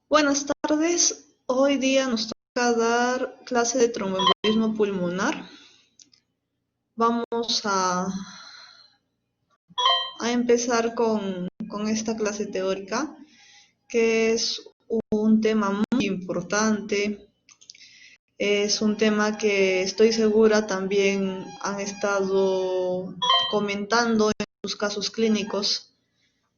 Buenas tardes. Hoy día nos toca dar clase de tromboembolismo pulmonar. Vamos a empezar con esta clase teórica, que es un tema muy importante. Es un tema que estoy segura también han estado comentando en sus casos clínicos,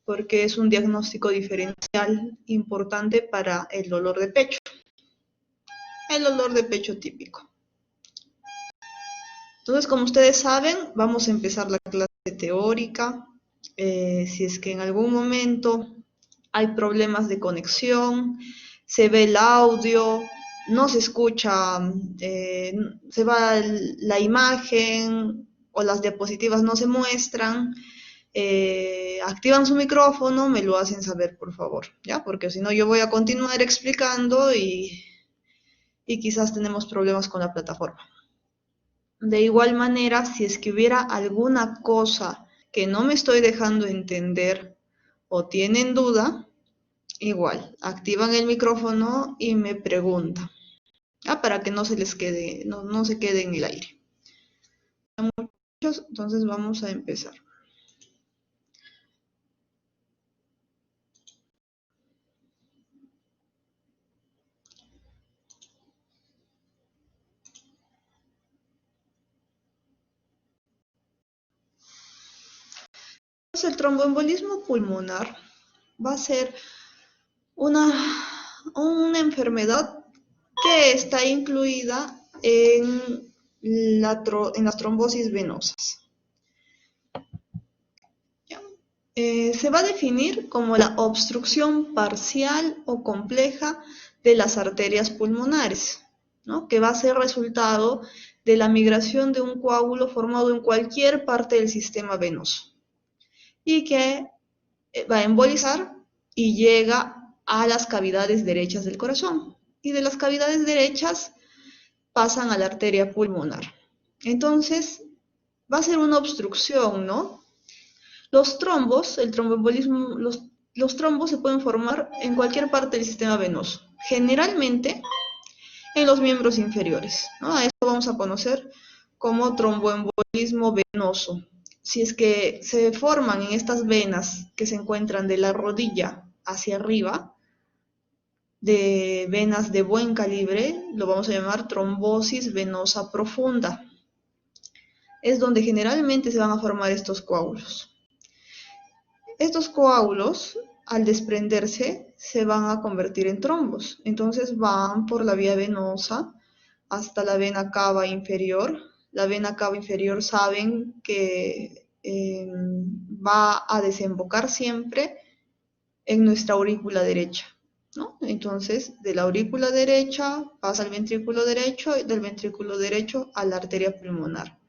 porque es un diagnóstico diferencial importante para el dolor de pecho. El dolor de pecho típico. Entonces, como ustedes saben, vamos a empezar la clase teórica. Si es que en algún momento hay problemas de conexión, se ve el audio, no se escucha, se va la imagen o las diapositivas no se muestran, activan su micrófono, me lo hacen saber, por favor, ¿ya? Porque si no, yo voy a continuar explicando y quizás tenemos problemas con la plataforma. De igual manera, si es que hubiera alguna cosa que no me estoy dejando entender o tienen duda, igual, activan el micrófono y me preguntan, para que no se les quede, no se quede en el aire. Entonces vamos a empezar. Entonces, el tromboembolismo pulmonar va a ser una enfermedad que está incluida en las trombosis venosas. Se va a definir como la obstrucción parcial o compleja de las arterias pulmonares, ¿no? Que va a ser resultado de la migración de un coágulo formado en cualquier parte del sistema venoso y que va a embolizar y llega a las cavidades derechas del corazón, y de las cavidades derechas pasan a la arteria pulmonar. Entonces, va a ser una obstrucción, ¿no? Los trombos, el tromboembolismo, los trombos se pueden formar en cualquier parte del sistema venoso, generalmente en los miembros inferiores, ¿no? A esto vamos a conocer como tromboembolismo venoso. Si es que se forman en estas venas que se encuentran de la rodilla hacia arriba, de venas de buen calibre, lo vamos a llamar trombosis venosa profunda. Es donde generalmente se van a formar estos coágulos. Estos coágulos, al desprenderse, se van a convertir en trombos. Entonces van por la vía venosa hasta la vena cava inferior. La vena cava inferior saben que va a desembocar siempre en nuestra aurícula derecha, ¿no? Entonces, de la aurícula derecha pasa al ventrículo derecho y del ventrículo derecho a la arteria pulmonar.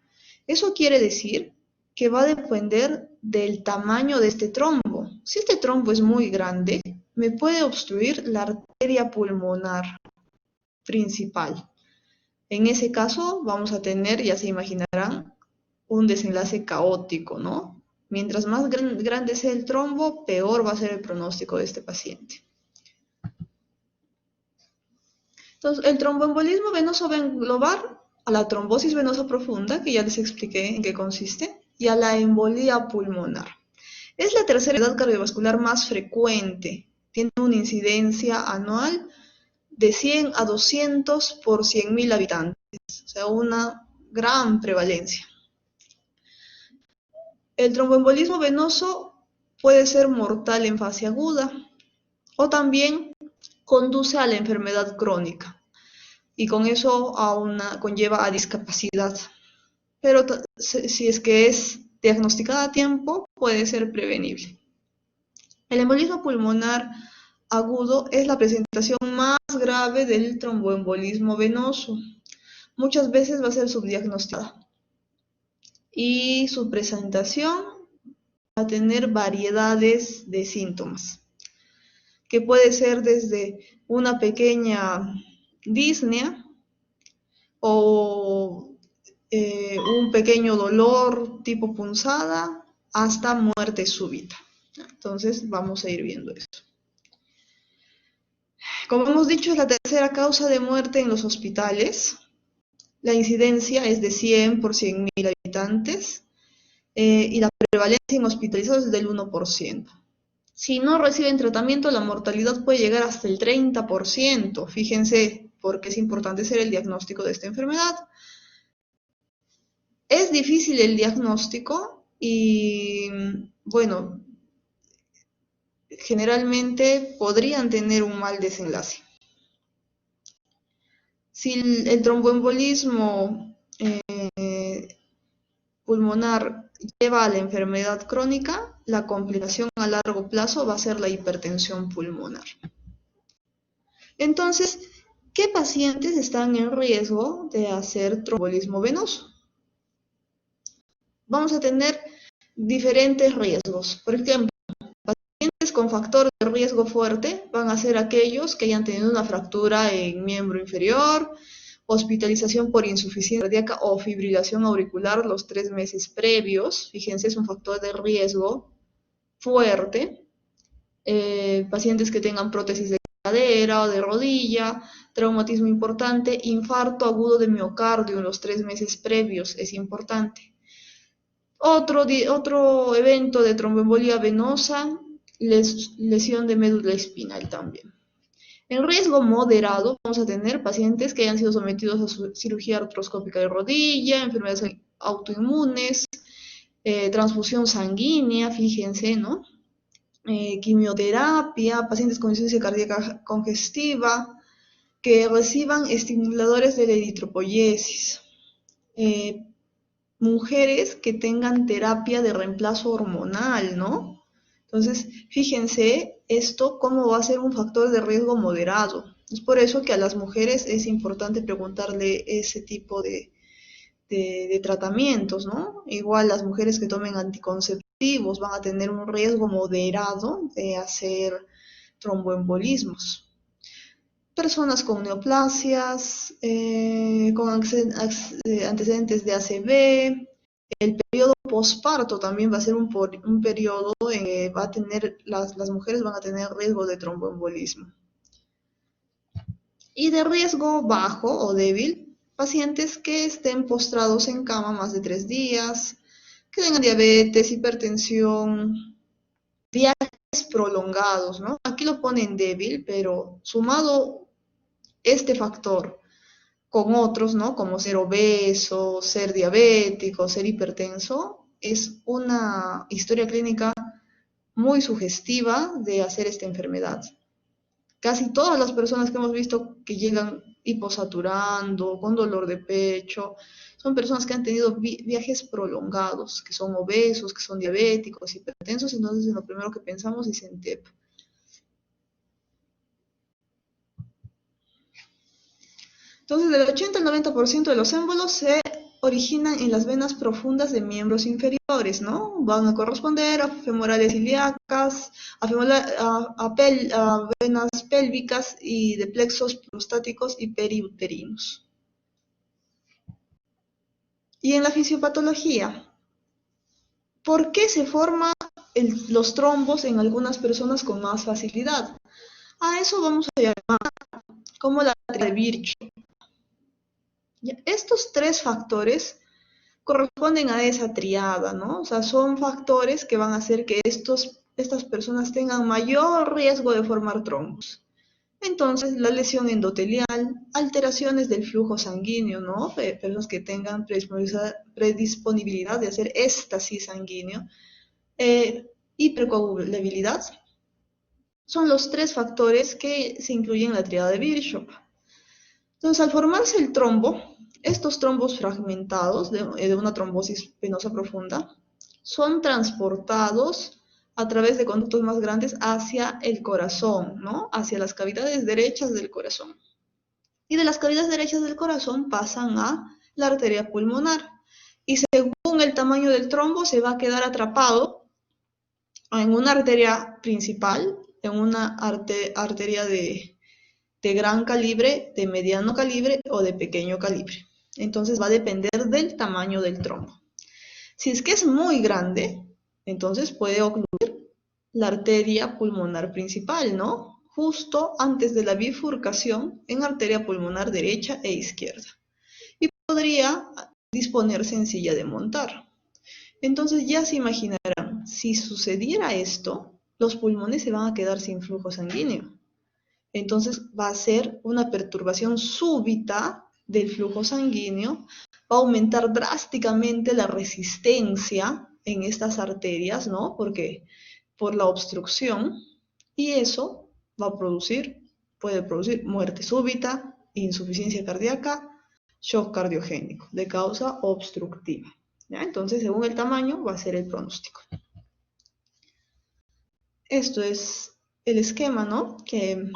Eso quiere decir que va a depender del tamaño de este trombo. Si este trombo es muy grande, me puede obstruir la arteria pulmonar principal. En ese caso vamos a tener, ya se imaginarán, un desenlace caótico, ¿no? Mientras más grande sea el trombo, peor va a ser el pronóstico de este paciente. Entonces, el tromboembolismo venoso va a englobar a la trombosis venosa profunda, que ya les expliqué en qué consiste, y a la embolía pulmonar. Es la tercera enfermedad cardiovascular más frecuente. Tiene una incidencia anual de 100 a 200 por 100.000 habitantes, o sea, una gran prevalencia. El tromboembolismo venoso puede ser mortal en fase aguda o también conduce a la enfermedad crónica y con eso conlleva a discapacidad. Pero si es que es diagnosticada a tiempo, puede ser prevenible. El embolismo pulmonar agudo es la presentación más grave del tromboembolismo venoso. Muchas veces va a ser subdiagnosticada y su presentación va a tener variedades de síntomas, que puede ser desde una pequeña disnea o un pequeño dolor tipo punzada hasta muerte súbita. Entonces vamos a ir viendo eso. Como hemos dicho, es la tercera causa de muerte en los hospitales. La incidencia es de 100 por 100.000 habitantes y la prevalencia en hospitalizados es del 1%. Si no reciben tratamiento, la mortalidad puede llegar hasta el 30%. Fíjense, porque es importante hacer el diagnóstico de esta enfermedad. Es difícil el diagnóstico y, bueno, generalmente podrían tener un mal desenlace. Si el tromboembolismo pulmonar lleva a la enfermedad crónica, la complicación a largo plazo va a ser la hipertensión pulmonar. Entonces, ¿qué pacientes están en riesgo de hacer tromboembolismo venoso? Vamos a tener diferentes riesgos. Por ejemplo, pacientes con factor de riesgo fuerte van a ser aquellos que hayan tenido una fractura en miembro inferior, hospitalización por insuficiencia cardíaca o fibrilación auricular los 3 meses previos. Fíjense, es un factor de riesgo fuerte. Pacientes que tengan prótesis de cadera o de rodilla, traumatismo importante, infarto agudo de miocardio en los 3 meses previos es importante. Otro evento de tromboembolia venosa, lesión de médula espinal también. En riesgo moderado vamos a tener pacientes que hayan sido sometidos a cirugía artroscópica de rodilla, enfermedades autoinmunes, transfusión sanguínea, fíjense, ¿no? Quimioterapia, pacientes con insuficiencia cardíaca congestiva, que reciban estimuladores de la eritropoyesis. Mujeres que tengan terapia de reemplazo hormonal, ¿no? Entonces, fíjense esto cómo va a ser un factor de riesgo moderado. Es por eso que a las mujeres es importante preguntarle ese tipo de tratamientos, ¿no? Igual las mujeres que tomen anticonceptivos van a tener un riesgo moderado de hacer tromboembolismos. Personas con neoplasias, con antecedentes de ACV, el periodo posparto también va a ser un periodo en que va a tener, las mujeres van a tener riesgo de tromboembolismo. Y de riesgo bajo o débil, pacientes que estén postrados en cama más de 3 días, que tengan diabetes, hipertensión, viajes prolongados, ¿no? Aquí lo ponen débil, pero sumado este factor con otros, ¿no? Como ser obeso, ser diabético, ser hipertenso, es una historia clínica muy sugestiva de hacer esta enfermedad. Casi todas las personas que hemos visto que llegan hiposaturando, con dolor de pecho, son personas que han tenido viajes prolongados, que son obesos, que son diabéticos, hipertensos, entonces lo primero que pensamos es en TEP. Entonces, del 80 al 90% de los émbolos se originan en las venas profundas de miembros inferiores, ¿no? Van a corresponder a femorales ilíacas, a venas pélvicas y de plexos prostáticos y periuterinos. Y en la fisiopatología, ¿por qué se forman los trombos en algunas personas con más facilidad? A eso vamos a llamar como la tríada de Virchow. Estos 3 factores corresponden a esa triada, ¿no? O sea, son factores que van a hacer que estas personas tengan mayor riesgo de formar trombos. Entonces, la lesión endotelial, alteraciones del flujo sanguíneo, ¿no? Personas que tengan predisponibilidad de hacer éstasis sanguíneo, hipercoagulabilidad, son los 3 factores que se incluyen en la triada de Virchow. Entonces, al formarse el trombo, estos trombos fragmentados de una trombosis venosa profunda son transportados a través de conductos más grandes hacia el corazón, ¿no? Hacia las cavidades derechas del corazón. Y de las cavidades derechas del corazón pasan a la arteria pulmonar. Y según el tamaño del trombo se va a quedar atrapado en una arteria principal, en una arteria de gran calibre, de mediano calibre o de pequeño calibre. Entonces va a depender del tamaño del trombo. Si es que es muy grande, entonces puede ocluir la arteria pulmonar principal, ¿no? justo antes de la bifurcación en arteria pulmonar derecha e izquierda. Y podría disponerse en silla de montar. Entonces ya se imaginarán, si sucediera esto, los pulmones se van a quedar sin flujo sanguíneo. Entonces va a ser una perturbación súbita del flujo sanguíneo, va a aumentar drásticamente la resistencia en estas arterias, ¿no? Porque por la obstrucción, y eso puede producir muerte súbita, insuficiencia cardíaca, shock cardiogénico de causa obstructiva. ¿Ya? Entonces, según el tamaño, va a ser el pronóstico. Esto es el esquema, ¿no? Que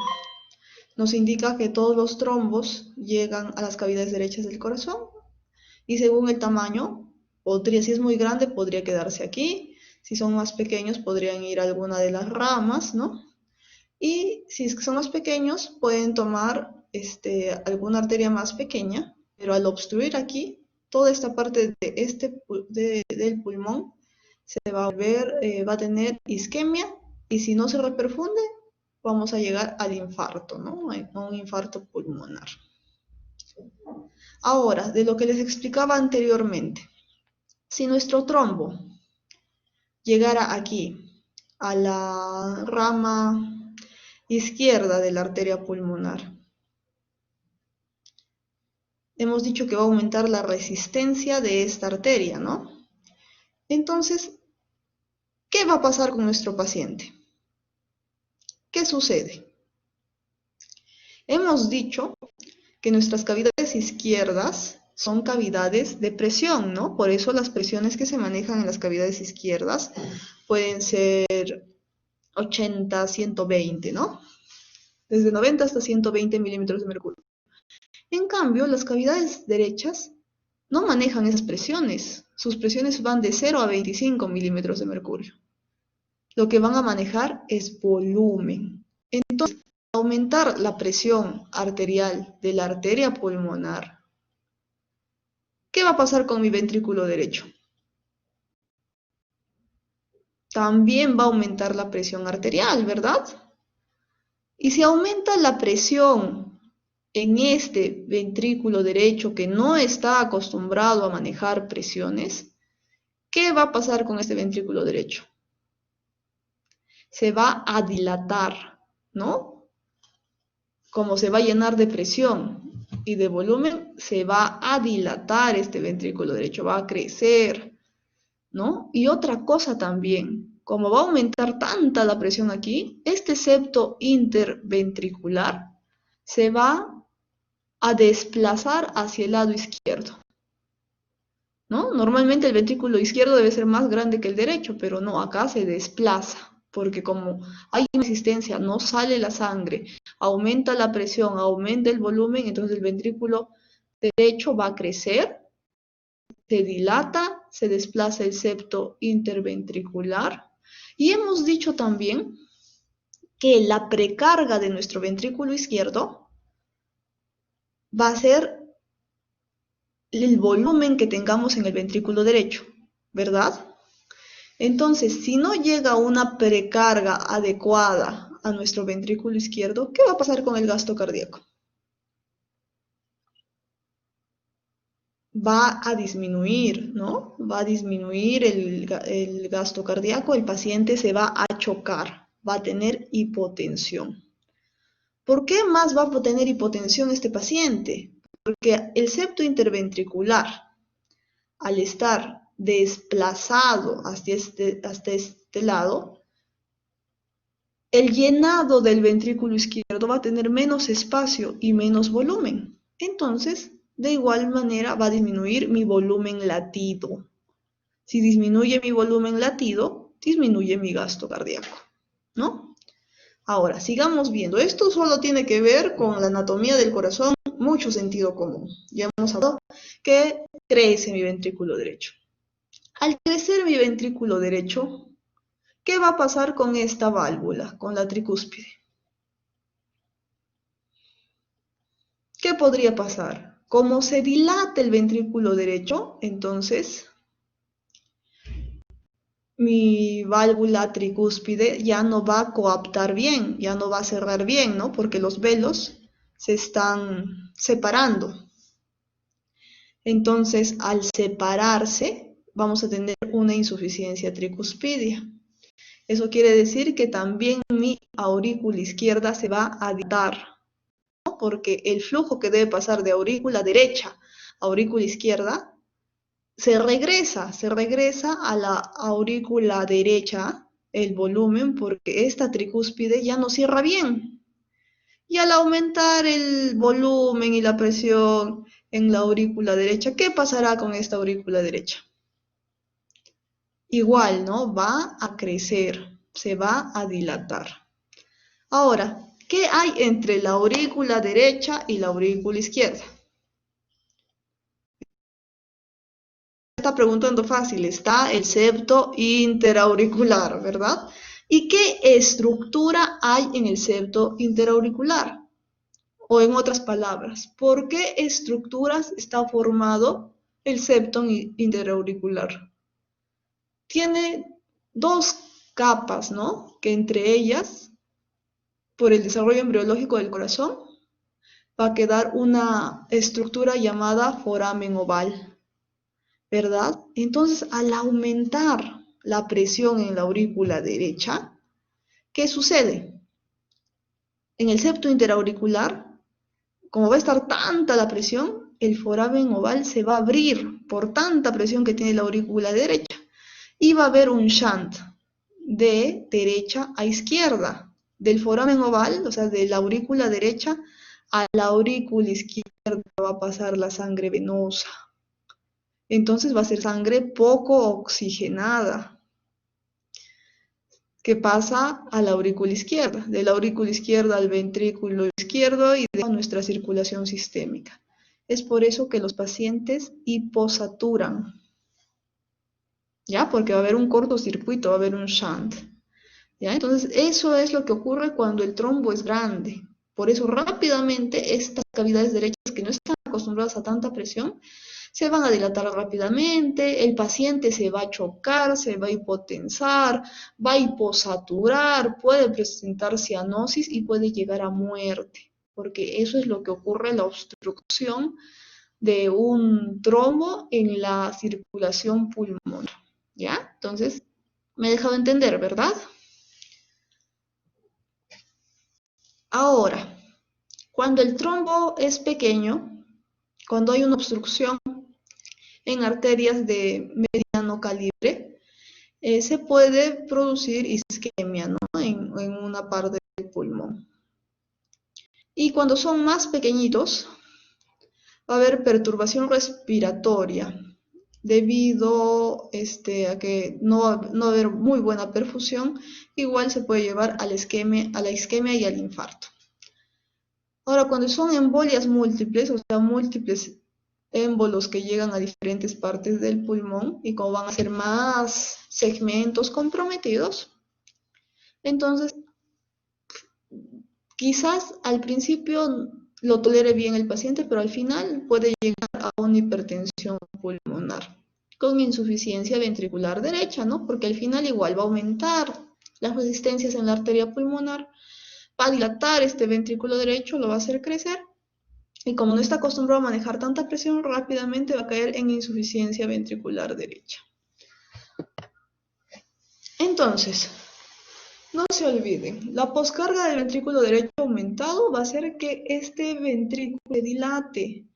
nos indica que todos los trombos llegan a las cavidades derechas del corazón y según el tamaño, si es muy grande, podría quedarse aquí. Si son más pequeños, podrían ir a alguna de las ramas, ¿no? Y si es que son más pequeños, pueden tomar alguna arteria más pequeña, pero al obstruir aquí, toda esta parte del pulmón se va a volver, va a tener isquemia, y si no se reperfunde, vamos a llegar al infarto, ¿no? A un infarto pulmonar. Ahora, de lo que les explicaba anteriormente, si nuestro trombo llegara aquí, a la rama izquierda de la arteria pulmonar, hemos dicho que va a aumentar la resistencia de esta arteria, ¿no? Entonces, ¿qué va a pasar con nuestro paciente? ¿Qué sucede? Hemos dicho que nuestras cavidades izquierdas son cavidades de presión, ¿no? Por eso las presiones que se manejan en las cavidades izquierdas pueden ser 80, 120, ¿no? Desde 90 hasta 120 milímetros de mercurio. En cambio, las cavidades derechas no manejan esas presiones. Sus presiones van de 0 a 25 milímetros de mercurio. Lo que van a manejar es volumen. Entonces, aumentar la presión arterial de la arteria pulmonar, ¿qué va a pasar con mi ventrículo derecho? También va a aumentar la presión arterial, ¿verdad? Y si aumenta la presión en este ventrículo derecho que no está acostumbrado a manejar presiones, ¿qué va a pasar con este ventrículo derecho? Se va a dilatar, ¿no? Como se va a llenar de presión y de volumen, se va a dilatar este ventrículo derecho, va a crecer, ¿no? Y otra cosa también, como va a aumentar tanta la presión aquí, este septo interventricular se va a desplazar hacia el lado izquierdo, ¿no? Normalmente el ventrículo izquierdo debe ser más grande que el derecho, pero no, acá se desplaza, porque como hay resistencia, no sale la sangre, aumenta la presión, aumenta el volumen, entonces el ventrículo derecho va a crecer, se dilata, se desplaza el septo interventricular, y hemos dicho también que la precarga de nuestro ventrículo izquierdo va a ser el volumen que tengamos en el ventrículo derecho, ¿verdad? Entonces, si no llega una precarga adecuada a nuestro ventrículo izquierdo, ¿qué va a pasar con el gasto cardíaco? Va a disminuir, ¿no? Va a disminuir el gasto cardíaco, el paciente se va a chocar, va a tener hipotensión. ¿Por qué más va a tener hipotensión este paciente? Porque el septo interventricular, al estar desplazado hasta este lado, el llenado del ventrículo izquierdo va a tener menos espacio y menos volumen. Entonces, de igual manera va a disminuir mi volumen latido. Si disminuye mi volumen latido, disminuye mi gasto cardíaco, ¿no? Ahora, sigamos viendo. Esto solo tiene que ver con la anatomía del corazón, mucho sentido común. Ya hemos hablado que crece mi ventrículo derecho. Al crecer mi ventrículo derecho, ¿qué va a pasar con esta válvula, con la tricúspide? ¿Qué podría pasar? Como se dilata el ventrículo derecho, entonces mi válvula tricúspide ya no va a coaptar bien, ya no va a cerrar bien, ¿no? Porque los velos se están separando. Entonces, al separarse, vamos a tener una insuficiencia tricuspidia. Eso quiere decir que también mi aurícula izquierda se va a dilatar, ¿no? Porque el flujo que debe pasar de aurícula derecha a aurícula izquierda se regresa a la aurícula derecha el volumen porque esta tricúspide ya no cierra bien. Y al aumentar el volumen y la presión en la aurícula derecha, ¿qué pasará con esta aurícula derecha? Igual, ¿no? Va a crecer, se va a dilatar. Ahora, ¿qué hay entre la aurícula derecha y la aurícula izquierda? Está preguntando fácil, está el septo interauricular, ¿verdad? ¿Y qué estructura hay en el septo interauricular? O en otras palabras, ¿por qué estructuras está formado el septo interauricular? Tiene dos capas, ¿no? Que entre ellas, por el desarrollo embriológico del corazón, va a quedar una estructura llamada foramen oval, ¿verdad? Entonces, al aumentar la presión en la aurícula derecha, ¿qué sucede? En el septo interauricular, como va a estar tanta la presión, el foramen oval se va a abrir por tanta presión que tiene la aurícula derecha y va a haber un shunt de derecha a izquierda, del foramen oval, o sea, de la aurícula derecha a la aurícula izquierda va a pasar la sangre venosa. Entonces va a ser sangre poco oxigenada, que pasa a la aurícula izquierda, de la aurícula izquierda al ventrículo izquierdo y de nuestra circulación sistémica. Es por eso que los pacientes hiposaturan, ¿ya? Porque va a haber un cortocircuito, va a haber un shunt, ¿ya? Entonces, eso es lo que ocurre cuando el trombo es grande. Por eso, rápidamente, estas cavidades derechas que no están acostumbradas a tanta presión, se van a dilatar rápidamente, el paciente se va a chocar, se va a hipotensar, va a hiposaturar, puede presentar cianosis y puede llegar a muerte, porque eso es lo que ocurre en la obstrucción de un trombo en la circulación pulmonar, ¿ya? Entonces, me he dejado entender, ¿verdad? Ahora, cuando el trombo es pequeño, cuando hay una obstrucción en arterias de mediano calibre, se puede producir isquemia, ¿no? en una parte del pulmón. Y cuando son más pequeñitos, va a haber perturbación respiratoria debido a que no va a haber muy buena perfusión, igual se puede llevar a la isquemia y al infarto. Ahora, cuando son embolias múltiples, o sea, múltiples émbolos que llegan a diferentes partes del pulmón y como van a ser más segmentos comprometidos, entonces quizás al principio lo tolere bien el paciente, pero al final puede llegar a una hipertensión pulmonar con insuficiencia ventricular derecha, ¿no? Porque al final igual va a aumentar las resistencias en la arteria pulmonar, va a dilatar este ventrículo derecho, lo va a hacer crecer y como no está acostumbrado a manejar tanta presión, rápidamente va a caer en insuficiencia ventricular derecha. Entonces, no se olviden, la poscarga del ventrículo derecho aumentado va a hacer que este ventrículo se dilate.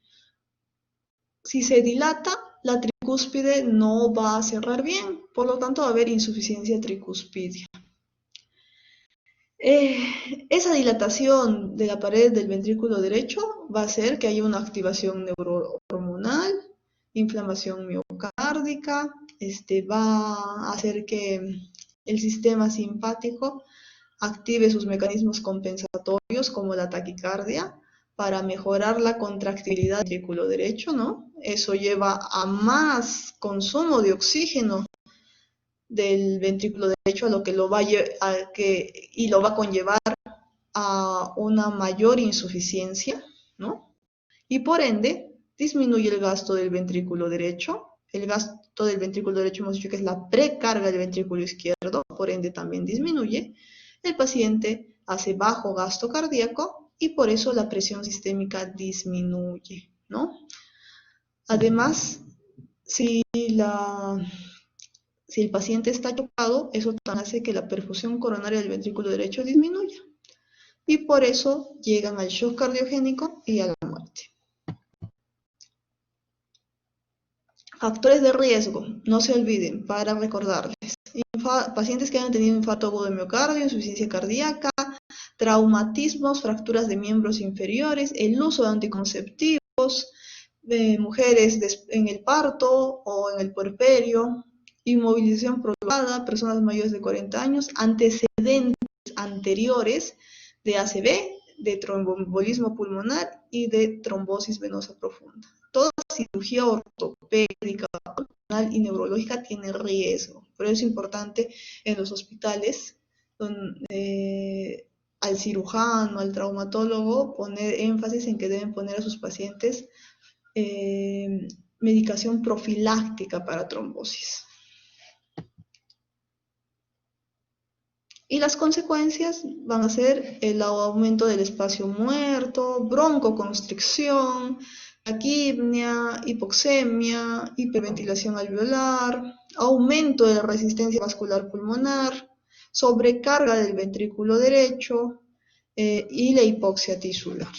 Si se dilata, la tricúspide no va a cerrar bien, por lo tanto va a haber insuficiencia tricuspidia. Esa dilatación de la pared del ventrículo derecho va a hacer que haya una activación neurohormonal, inflamación miocárdica, va a hacer que el sistema simpático active sus mecanismos compensatorios como la taquicardia para mejorar la contractilidad del ventrículo derecho, ¿no? Eso lleva a más consumo de oxígeno del ventrículo derecho, a lo que lo va a conllevar a una mayor insuficiencia, ¿no? Y por ende disminuye el gasto del ventrículo derecho. El gasto del ventrículo derecho hemos dicho que es la precarga del ventrículo izquierdo, por ende también disminuye. El paciente hace bajo gasto cardíaco y por eso la presión sistémica disminuye, ¿no? Además, si el paciente está chocado, eso también hace que la perfusión coronaria del ventrículo derecho disminuya. Y por eso llegan al shock cardiogénico y a la muerte. Factores de riesgo, no se olviden, para recordarles. Pacientes que hayan tenido infarto agudo de miocardio, insuficiencia cardíaca, traumatismos, fracturas de miembros inferiores, el uso de anticonceptivos, mujeres en el parto o en el puerperio, inmovilización prolongada, personas mayores de 40 años, antecedentes anteriores de ACV, de tromboembolismo pulmonar y de trombosis venosa profunda. Toda cirugía ortopédica, pulmonar y neurológica tiene riesgo. Por eso es importante en los hospitales al cirujano, al traumatólogo, poner énfasis en que deben poner a sus pacientes medicación profiláctica para trombosis. Y las consecuencias van a ser el aumento del espacio muerto, broncoconstricción, taquipnea, hipoxemia, hiperventilación alveolar, aumento de la resistencia vascular pulmonar, sobrecarga del ventrículo derecho y la hipoxia tisular.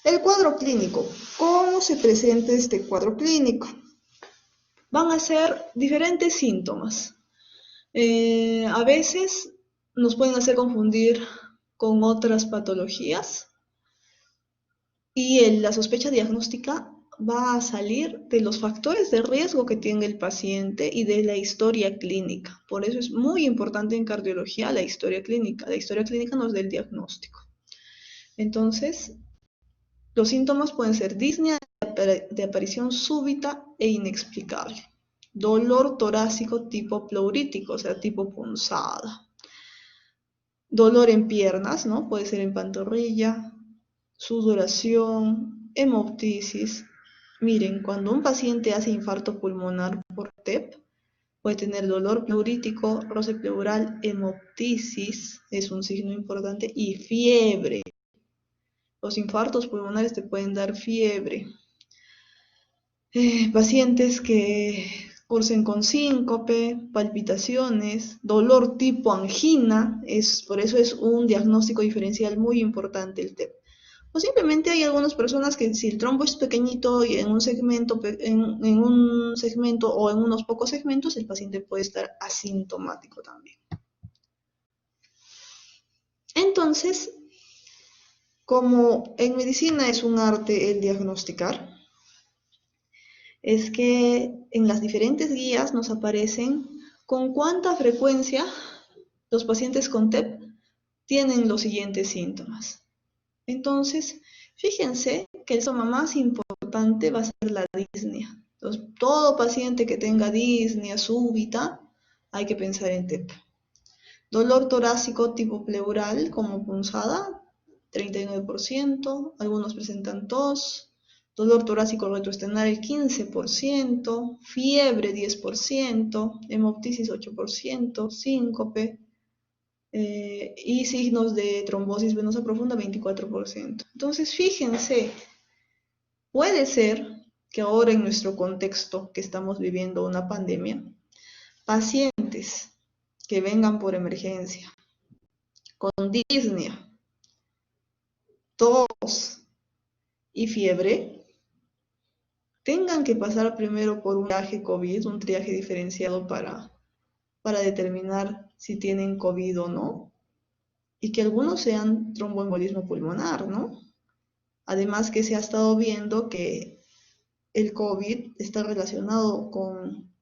El cuadro clínico. ¿Cómo se presenta este cuadro clínico? Van a ser diferentes síntomas. A veces nos pueden hacer confundir con otras patologías y la sospecha diagnóstica va a salir de los factores de riesgo que tiene el paciente y de la historia clínica. Por eso es muy importante en cardiología la historia clínica. La historia clínica nos da el diagnóstico. Entonces, los síntomas pueden ser disnea de aparición súbita e inexplicable. Dolor torácico tipo pleurítico, o sea, tipo punzada. Dolor en piernas, ¿no? Puede ser en pantorrilla, sudoración, hemoptisis. Miren, cuando un paciente hace infarto pulmonar por TEP, puede tener dolor pleurítico, roce pleural, hemoptisis, es un signo importante, y fiebre. Los infartos pulmonares te pueden dar fiebre. Pacientes que cursen con síncope, palpitaciones, dolor tipo angina, por eso es un diagnóstico diferencial muy importante el TEP. O simplemente hay algunas personas que si el trombo es pequeñito y en un segmento o en unos pocos segmentos, el paciente puede estar asintomático también. Entonces, como en medicina es un arte el diagnosticar, es que en las diferentes guías nos aparecen con cuánta frecuencia los pacientes con TEP tienen los siguientes síntomas. Entonces, fíjense que el síntoma más importante va a ser la disnea. Entonces, todo paciente que tenga disnea súbita, hay que pensar en TEP. Dolor torácico tipo pleural, como punzada, 39%, algunos presentan tos. Dolor torácico retroesternal el 15%, fiebre 10%, hemoptisis 8%, síncope y signos de trombosis venosa profunda 24%. Entonces, fíjense, puede ser que ahora en nuestro contexto que estamos viviendo una pandemia, pacientes que vengan por emergencia con disnea, tos y fiebre, tengan que pasar primero por un triaje COVID, un triaje diferenciado para determinar si tienen COVID o no, y que algunos sean tromboembolismo pulmonar, ¿no? Además que se ha estado viendo que el COVID está relacionado con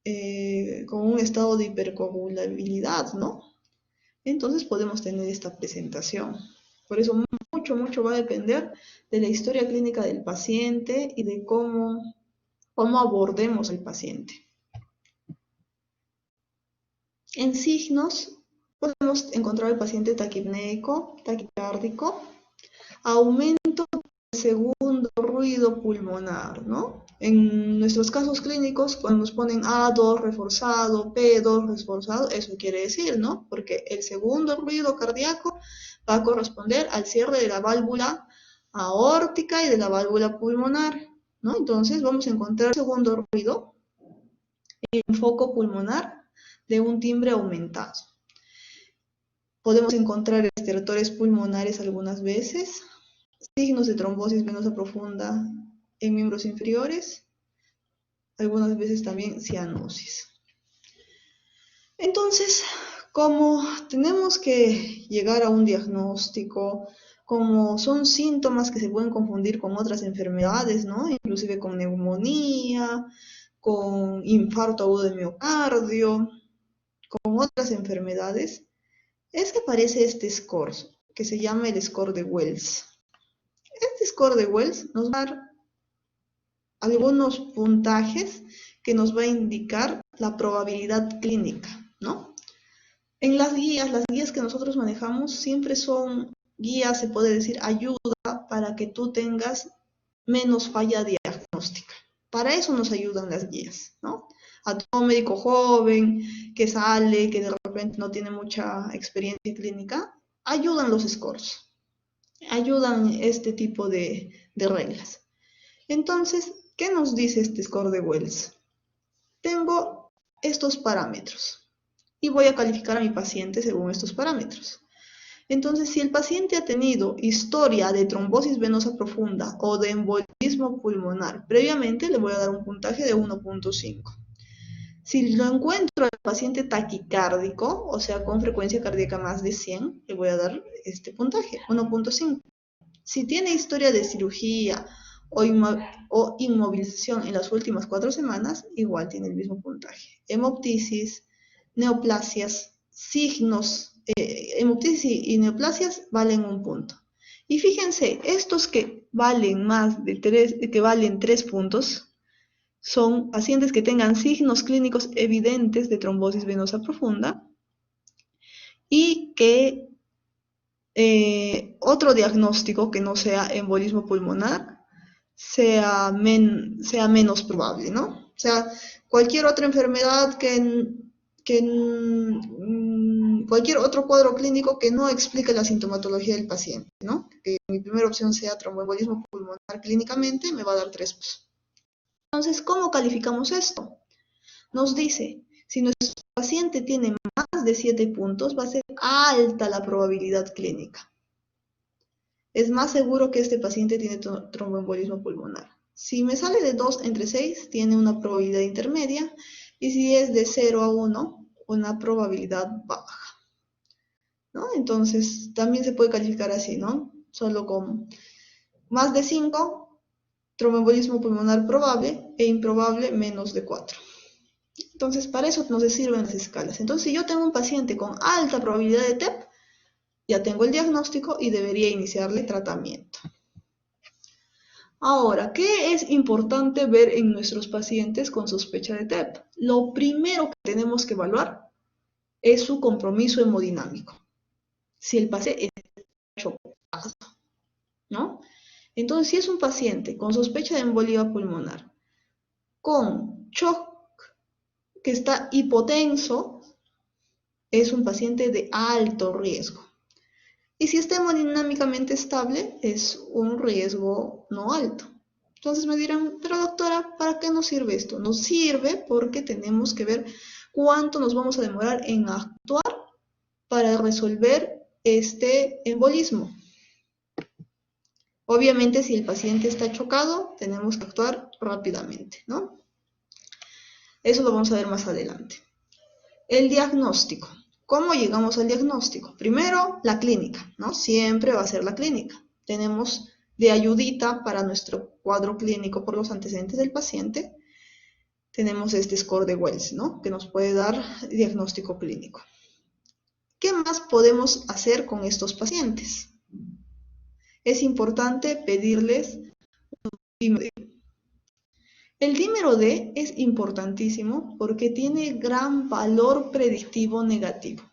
un estado de hipercoagulabilidad, ¿no? Entonces podemos tener esta presentación. Por eso mucho va a depender de la historia clínica del paciente y de cómo abordemos al paciente. En signos podemos encontrar al paciente taquipneico, taquicárdico, aumento del segundo ruido pulmonar, ¿no? En nuestros casos clínicos, cuando nos ponen A2 reforzado, P2 reforzado, eso quiere decir, ¿no? Porque el segundo ruido cardíaco va a corresponder al cierre de la válvula aórtica y de la válvula pulmonar, ¿no? Entonces vamos a encontrar el segundo ruido en foco pulmonar de un timbre aumentado. Podemos encontrar estertores pulmonares algunas veces, signos de trombosis venosa profunda en miembros inferiores, algunas veces también cianosis. Entonces, como tenemos que llegar a un diagnóstico, como son síntomas que se pueden confundir con otras enfermedades, ¿no? Inclusive con neumonía, con infarto agudo de miocardio, con otras enfermedades, es que aparece este score, que se llama el score de Wells. Este score de Wells nos va a dar algunos puntajes que nos va a indicar la probabilidad clínica, ¿no? En las guías que nosotros manejamos siempre son guías, se puede decir, ayuda para que tú tengas menos falla diagnóstica. Para eso nos ayudan las guías, ¿no? A todo médico joven que sale, que de repente no tiene mucha experiencia clínica, ayudan los scores, ayudan este tipo de reglas. Entonces, ¿qué nos dice este score de Wells? Tengo estos parámetros y voy a calificar a mi paciente según estos parámetros. Entonces, si el paciente ha tenido historia de trombosis venosa profunda o de embolismo pulmonar previamente, le voy a dar un puntaje de 1.5. Si lo encuentro al paciente taquicárdico, o sea, con frecuencia cardíaca más de 100, le voy a dar este puntaje, 1.5. Si tiene historia de cirugía o inmovilización en las últimas 4 semanas, igual tiene el mismo puntaje. Hemoptisis, neoplasias, signos, hemoptisis y neoplasias valen 1 punto. Y fíjense, estos que valen más de 3 puntos, son pacientes que tengan signos clínicos evidentes de trombosis venosa profunda y que otro diagnóstico que no sea embolismo pulmonar sea menos probable, ¿no? O sea, cualquier otra enfermedad cualquier otro cuadro clínico que no explique la sintomatología del paciente, ¿no? Que mi primera opción sea tromboembolismo pulmonar clínicamente, me va a dar 3 puntos. Entonces, ¿cómo calificamos esto? Nos dice, si nuestro paciente tiene más de 7 puntos, va a ser alta la probabilidad clínica. Es más seguro que este paciente tiene tromboembolismo pulmonar. Si me sale de 2 entre 6, tiene una probabilidad intermedia, y si es de 0 a 1, una probabilidad baja, ¿no? Entonces, también se puede calificar así, ¿no? Solo con más de 5, tromboembolismo pulmonar probable e improbable menos de 4. Entonces, para eso nos sirven las escalas. Entonces, si yo tengo un paciente con alta probabilidad de TEP, ya tengo el diagnóstico y debería iniciarle tratamiento. Ahora, ¿qué es importante ver en nuestros pacientes con sospecha de TEP? Lo primero que tenemos que evaluar es su compromiso hemodinámico. Si el paciente está chocado, ¿no? Entonces, si es un paciente con sospecha de embolia pulmonar, con shock, que está hipotenso, es un paciente de alto riesgo. Y si está hemodinámicamente estable, es un riesgo no alto. Entonces me dirán, pero doctora, ¿para qué nos sirve esto? Nos sirve porque tenemos que ver cuánto nos vamos a demorar en actuar para resolver este embolismo. Obviamente, si el paciente está chocado, tenemos que actuar rápidamente, ¿no? Eso lo vamos a ver más adelante. El diagnóstico. ¿Cómo llegamos al diagnóstico? Primero, la clínica, ¿no? Siempre va a ser la clínica. Tenemos de ayudita para nuestro cuadro clínico por los antecedentes del paciente, tenemos este score de Wells, ¿no? Que nos puede dar diagnóstico clínico. ¿Qué más podemos hacer con estos pacientes? Es importante pedirles un dímero D. El dímero D es importantísimo porque tiene gran valor predictivo negativo.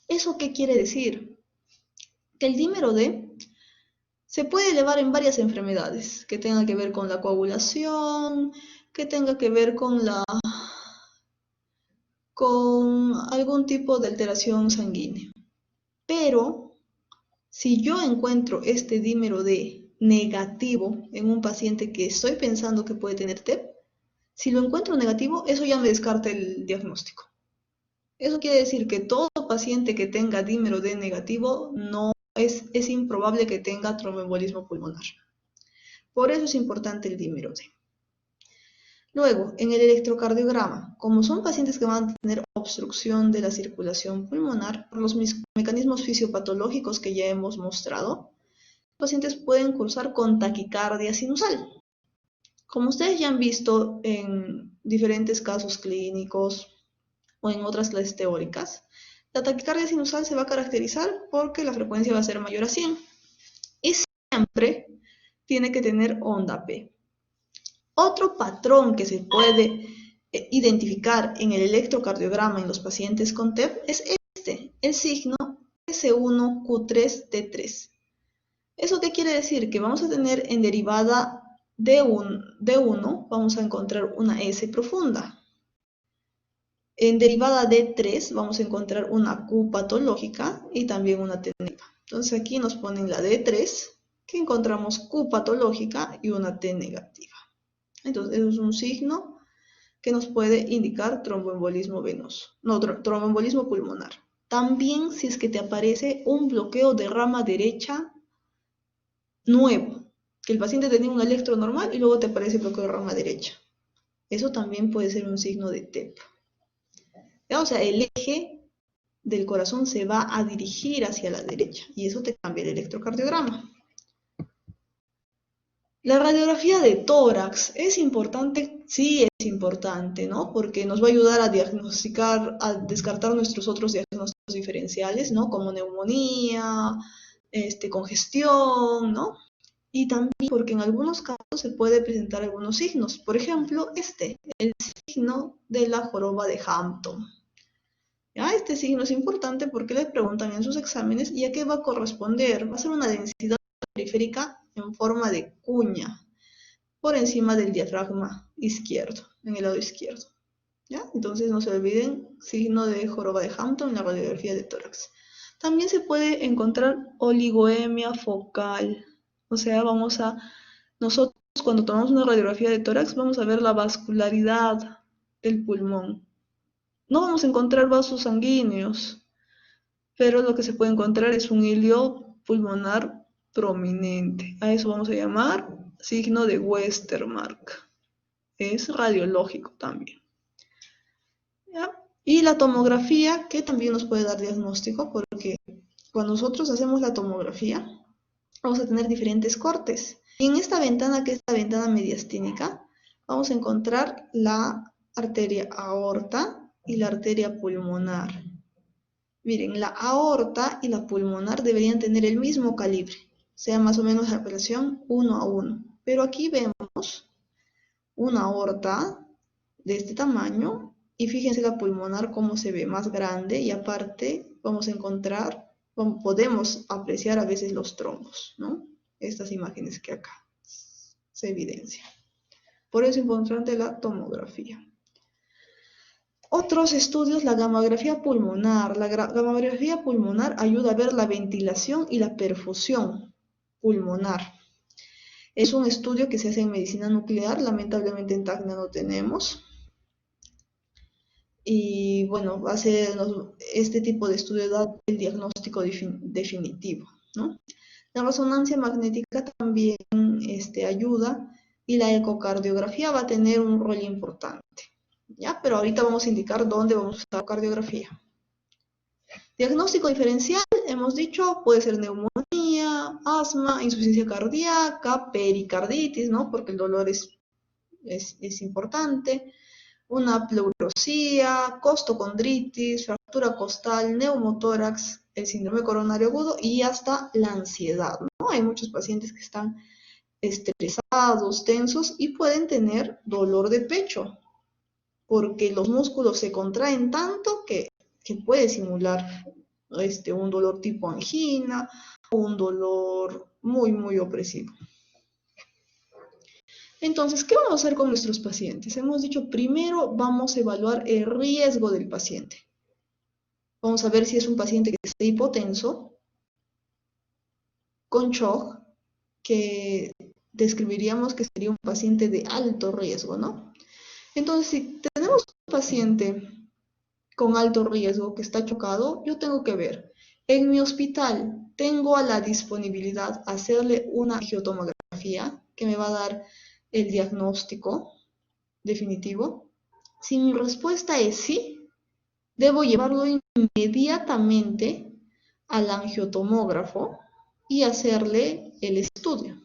¿Eso qué quiere decir? Que el dímero D se puede elevar en varias enfermedades que tengan que ver con la coagulación, que tenga que ver con algún tipo de alteración sanguínea. Pero si yo encuentro este dímero D negativo en un paciente que estoy pensando que puede tener TEP, si lo encuentro negativo, eso ya me descarta el diagnóstico. Eso quiere decir que todo paciente que tenga dímero D negativo no es improbable que tenga tromboembolismo pulmonar. Por eso es importante el dímero D. Luego, en el electrocardiograma, como son pacientes que van a tener obstrucción de la circulación pulmonar por los mecanismos fisiopatológicos que ya hemos mostrado, los pacientes pueden cursar con taquicardia sinusal. Como ustedes ya han visto en diferentes casos clínicos o en otras clases teóricas, la taquicardia sinusal se va a caracterizar porque la frecuencia va a ser mayor a 100 y siempre tiene que tener onda P. Otro patrón que se puede identificar en el electrocardiograma en los pacientes con TEP es el signo S1Q3T3. ¿Eso qué quiere decir? Que vamos a tener en derivada D1 vamos a encontrar una S profunda. En derivada D3 vamos a encontrar una Q patológica y también una T negativa. Entonces aquí nos ponen la D3, que encontramos Q patológica y una T negativa. Entonces eso es un signo que nos puede indicar tromboembolismo venoso, no, tromboembolismo pulmonar. También si es que te aparece un bloqueo de rama derecha nuevo, que el paciente tenía un electro normal y luego te aparece bloqueo de rama derecha. Eso también puede ser un signo de TEP. O sea, el eje del corazón se va a dirigir hacia la derecha y eso te cambia el electrocardiograma. La radiografía de tórax es importante, sí es importante, ¿no? Porque nos va a ayudar a diagnosticar, a descartar nuestros otros diagnósticos diferenciales, ¿no? Como neumonía, congestión, ¿no? Y también porque en algunos casos se puede presentar algunos signos. Por ejemplo, el signo de la joroba de Hampton. ¿Ya? Este signo es importante porque les preguntan en sus exámenes y a qué va a corresponder. Va a ser una densidad periférica en forma de cuña por encima del diafragma izquierdo, en el lado izquierdo. ¿Ya? Entonces no se olviden, signo de joroba de Hampton en la radiografía de tórax. También se puede encontrar oligoemia focal. O sea, nosotros cuando tomamos una radiografía de tórax vamos a ver la vascularidad del pulmón. No vamos a encontrar vasos sanguíneos, pero lo que se puede encontrar es un hilio pulmonar prominente. A eso vamos a llamar signo de Westermarck. Es radiológico también. ¿Ya? Y la tomografía, que también nos puede dar diagnóstico, porque cuando nosotros hacemos la tomografía, vamos a tener diferentes cortes. Y en esta ventana, que es la ventana mediastínica, vamos a encontrar la arteria aorta y la arteria pulmonar. Miren, la aorta y la pulmonar deberían tener el mismo calibre, sea más o menos la relación 1:1. Pero aquí vemos una aorta de este tamaño y fíjense la pulmonar cómo se ve más grande y aparte vamos a encontrar, podemos apreciar a veces los trombos, ¿no? Estas imágenes que acá se evidencian. Por eso es importante la tomografía. Otros estudios, la gamografía pulmonar. La gamografía pulmonar ayuda a ver la ventilación y la perfusión pulmonar. Es un estudio que se hace en medicina nuclear, lamentablemente en Tacna no tenemos. Y bueno, este tipo de estudio da el diagnóstico definitivo, ¿no? La resonancia magnética también ayuda y la ecocardiografía va a tener un rol importante. ¿Ya? Pero ahorita vamos a indicar dónde vamos a usar la cardiografía. Diagnóstico diferencial, hemos dicho, puede ser neumonía, asma, insuficiencia cardíaca, pericarditis, ¿no? Porque el dolor es importante, una pleurosía, costocondritis, fractura costal, neumotórax, el síndrome coronario agudo y hasta la ansiedad, ¿no? Hay muchos pacientes que están estresados, tensos y pueden tener dolor de pecho, porque los músculos se contraen tanto que puede simular un dolor tipo angina un dolor muy, muy opresivo. Entonces, ¿qué vamos a hacer con nuestros pacientes? Hemos dicho, primero vamos a evaluar el riesgo del paciente. Vamos a ver si es un paciente que está hipotenso, con shock, que describiríamos que sería un paciente de alto riesgo, ¿no? Entonces, si tenemos un paciente con alto riesgo que está chocado, yo tengo que ver, en mi hospital tengo a la disponibilidad hacerle una angiotomografía que me va a dar el diagnóstico definitivo. Si mi respuesta es sí, debo llevarlo inmediatamente al angiotomógrafo y hacerle el estudio,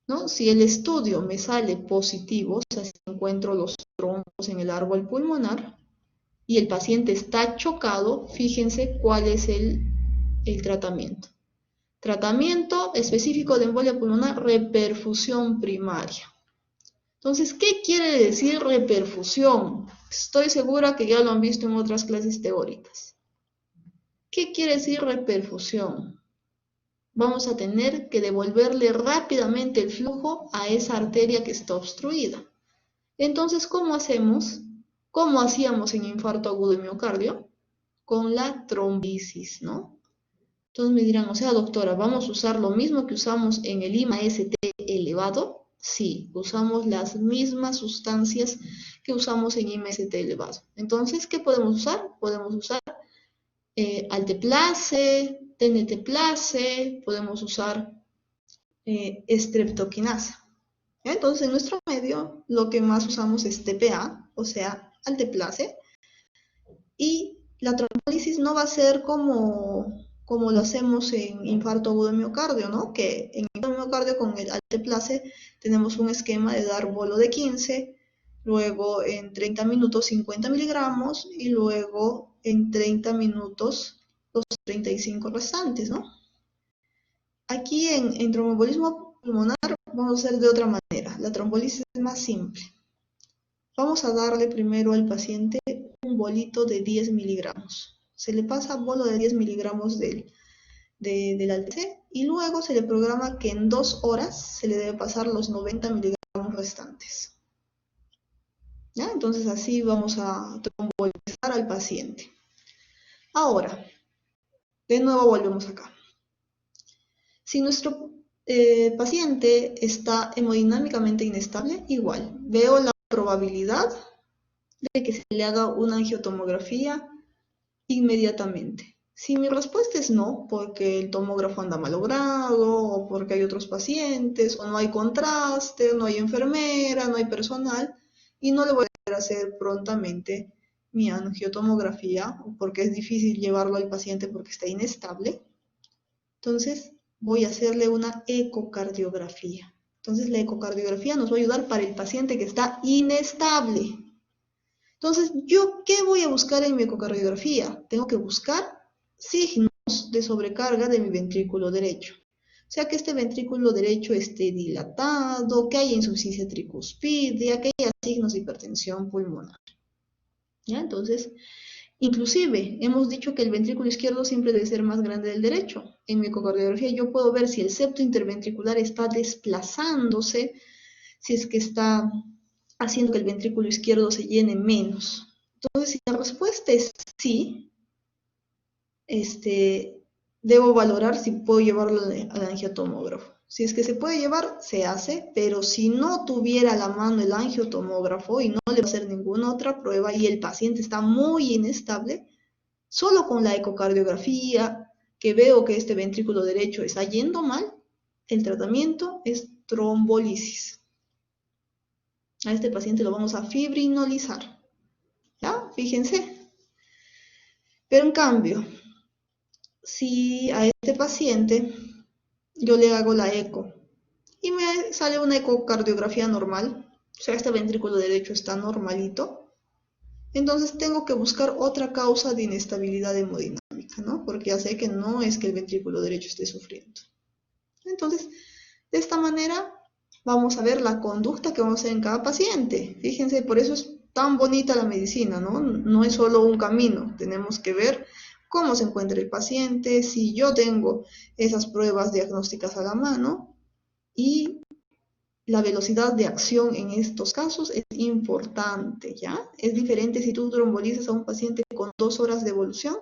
¿no? Si el estudio me sale positivo, o sea, si encuentro los trombos en el árbol pulmonar y el paciente está chocado, fíjense cuál es el tratamiento. Tratamiento específico de embolia pulmonar, reperfusión primaria. Entonces, ¿qué quiere decir reperfusión? Estoy segura que ya lo han visto en otras clases teóricas. ¿Qué quiere decir reperfusión? Vamos a tener que devolverle rápidamente el flujo a esa arteria que está obstruida. Entonces, ¿cómo hacemos? ¿Cómo hacíamos en infarto agudo de miocardio? Con la trombosis, ¿no? Entonces me dirán, o sea, doctora, ¿vamos a usar lo mismo que usamos en el IMA-ST elevado? Sí, usamos las mismas sustancias que usamos en IMA-ST elevado. Entonces, ¿qué podemos usar? Podemos usar alteplase, tenetaplase, podemos usar streptokinasa. Entonces, en nuestro medio, lo que más usamos es TPA, o sea, alteplase, y la trombolisis no va a ser como lo hacemos en infarto agudo de miocardio, ¿no? Que en infarto de miocardio con el alteplase tenemos un esquema de dar bolo de 15, luego en 30 minutos 50 miligramos y luego en 30 minutos los 35 restantes, ¿no? Aquí en tromboembolismo pulmonar vamos a hacer de otra manera. La trombolisis es más simple. Vamos a darle primero al paciente un bolito de 10 miligramos. Se le pasa bolo de 10 miligramos del ALTC y luego se le programa que en 2 horas se le debe pasar los 90 miligramos restantes. ¿Ya? Entonces así vamos a trombolizar al paciente. Ahora, de nuevo volvemos acá. Si nuestro paciente está hemodinámicamente inestable, igual, veo la probabilidad de que se le haga una angiotomografía inmediatamente. Si mi respuesta es no, porque el tomógrafo anda malogrado, o porque hay otros pacientes, o no hay contraste, no hay enfermera, no hay personal, y no le voy a poder hacer prontamente mi angiotomografía, porque es difícil llevarlo al paciente porque está inestable, entonces voy a hacerle una ecocardiografía. Entonces la ecocardiografía nos va a ayudar para el paciente que está inestable. Entonces, ¿yo qué voy a buscar en mi ecocardiografía? Tengo que buscar signos de sobrecarga de mi ventrículo derecho. O sea, que este ventrículo derecho esté dilatado, que haya insuficiencia tricuspidia, que haya signos de hipertensión pulmonar. ¿Ya? Entonces, inclusive, hemos dicho que el ventrículo izquierdo siempre debe ser más grande del derecho. En mi ecocardiografía yo puedo ver si el septo interventricular está desplazándose, si es que está haciendo que el ventrículo izquierdo se llene menos. Entonces, si la respuesta es sí, debo valorar si puedo llevarlo al angiotomógrafo. Si es que se puede llevar, se hace, pero si no tuviera a la mano el angiotomógrafo y no le va a hacer ninguna otra prueba y el paciente está muy inestable, solo con la ecocardiografía, que veo que este ventrículo derecho está yendo mal, el tratamiento es trombolisis. A este paciente lo vamos a fibrinolizar. ¿Ya? Fíjense. Pero en cambio, si a este paciente yo le hago la eco y me sale una ecocardiografía normal, o sea, este ventrículo derecho está normalito, entonces tengo que buscar otra causa de inestabilidad hemodinámica, ¿no? Porque ya sé que no es que el ventrículo derecho esté sufriendo. Entonces, de esta manera vamos a ver la conducta que vamos a hacer en cada paciente. Fíjense, por eso es tan bonita la medicina, ¿no? No es solo un camino, tenemos que ver cómo se encuentra el paciente, si yo tengo esas pruebas diagnósticas a la mano, y la velocidad de acción en estos casos es importante, ¿ya? Es diferente si tú trombolizas a un paciente con 2 horas de evolución,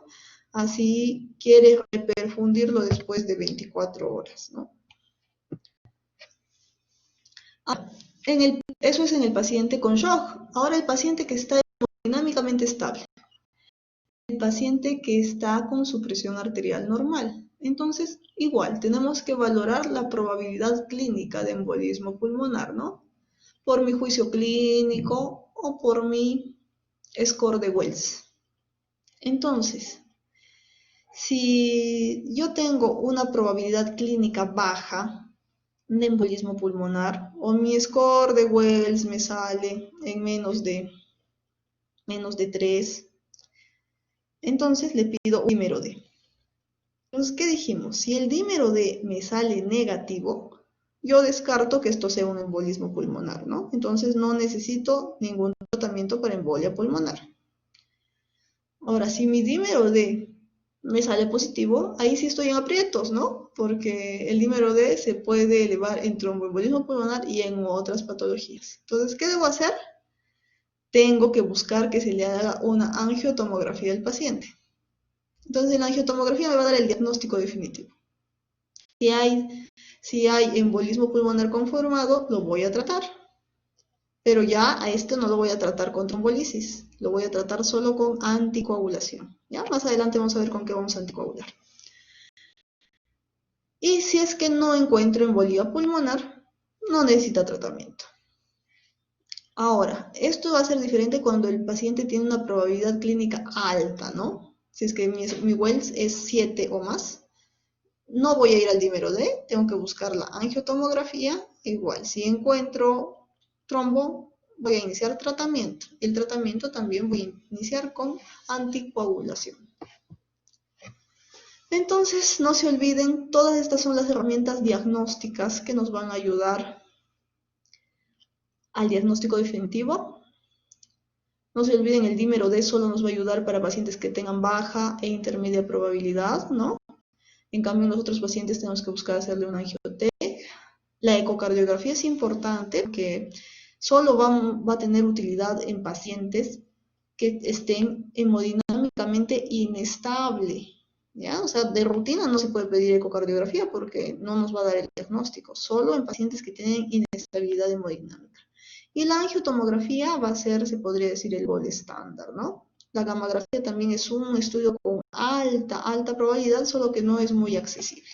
así quieres reperfundirlo después de 24 horas, ¿no? Eso es en el paciente con shock. Ahora el paciente que está hemodinámicamente estable. El paciente que está con su presión arterial normal. Entonces, igual, tenemos que valorar la probabilidad clínica de embolismo pulmonar, ¿no? Por mi juicio clínico o por mi score de Wells. Entonces, si yo tengo una probabilidad clínica baja de embolismo pulmonar o mi score de Wells me sale en menos de 3, entonces le pido un dímero D. Entonces, ¿qué dijimos? Si el dímero D me sale negativo, yo descarto que esto sea un embolismo pulmonar, ¿no? Entonces no necesito ningún tratamiento para embolia pulmonar. Ahora, si mi dímero D me sale positivo, ahí sí estoy en aprietos, ¿no? Porque el dímero D se puede elevar en tromboembolismo pulmonar y en otras patologías. Entonces, ¿qué debo hacer? Tengo que buscar que se le haga una angiotomografía al paciente. Entonces, en la angiotomografía me va a dar el diagnóstico definitivo. Si hay embolismo pulmonar conformado, lo voy a tratar. Pero ya a este no lo voy a tratar con trombolisis, lo voy a tratar solo con anticoagulación. ¿Ya? Más adelante vamos a ver con qué vamos a anticoagular. Y si es que no encuentro embolía pulmonar, no necesita tratamiento. Ahora, esto va a ser diferente cuando el paciente tiene una probabilidad clínica alta, ¿no? Si es que mi Wells es 7 o más, no voy a ir al dímero D, tengo que buscar la angiotomografía. Igual, si encuentro trombo, voy a iniciar tratamiento. El tratamiento también voy a iniciar con anticoagulación. Entonces, no se olviden, todas estas son las herramientas diagnósticas que nos van a ayudar al diagnóstico definitivo. No se olviden, el dímero D solo nos va a ayudar para pacientes que tengan baja e intermedia probabilidad, ¿no? En cambio, en los otros pacientes tenemos que buscar hacerle una angio-T. La ecocardiografía es importante porque solo va a tener utilidad en pacientes que estén hemodinámicamente inestable, ¿ya? O sea, de rutina no se puede pedir ecocardiografía porque no nos va a dar el diagnóstico, solo en pacientes que tienen inestabilidad hemodinámica. Y la angiotomografía va a ser, se podría decir, el gold estándar, ¿no? La gammagrafía también es un estudio con alta probabilidad, solo que no es muy accesible.